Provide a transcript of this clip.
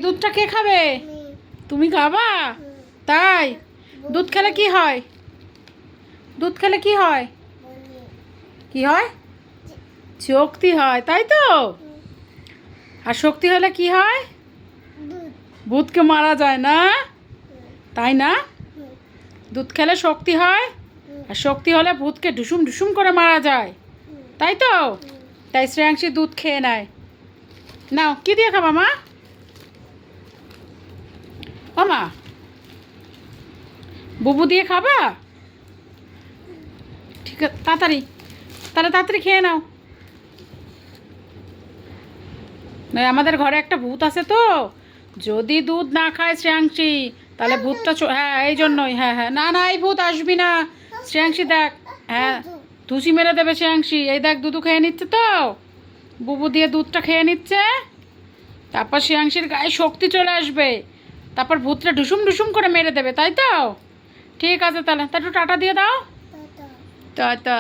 দুধটা কে খাবে? তুমি খাবা? তাই? দুধ খেলে কি হয়? দুধ খেলে কি হয়? কি হয়? শক্তি হয়, তাই তো? আর শক্তি হলে কি হয়? ভূতকে মারা যায় না? তাই না? দুধ খেলে শক্তি হয়, আর শক্তি হলে ভূতকে ঢুসুম ঢুসুম করে মারা যায়, তাই তো? তাই শ্রেয়াংশী দুধ খেয়ে নেয়। নাও, কি দিয়ে খাবা মা? ও মা, বুবু দিয়ে খাবা? ঠিক আছে, তাড়াতাড়ি, তাহলে তাড়াতাড়ি খেয়ে নাও। আমাদের ঘরে একটা ভূত আছে তো, যদি দুধ না খায় শ্রেয়াংশী তাহলে ভূতটা হ্যাঁ, এই জন্যই। হ্যাঁ হ্যাঁ, না না, এই ভূত আসবি না শ্রেয়াংশী, দেখ। হ্যাঁ, তুষি মেরে দেবে শ্রেয়াংশী। এই দেখ, দুধু খেয়ে নিচ্ছে তো, বুবু দিয়ে দুধটা খেয়ে নিচ্ছে। তারপর শ্রেয়াংশীর গায়ে শক্তি চলে আসবে, তারপর ভূতটা ঢুসুম ঢুসুম করে মেরে দেবে, তাই তো? ঠিক আছে, তাহলে তা একটু টাটা দিয়ে দাও। টাটা।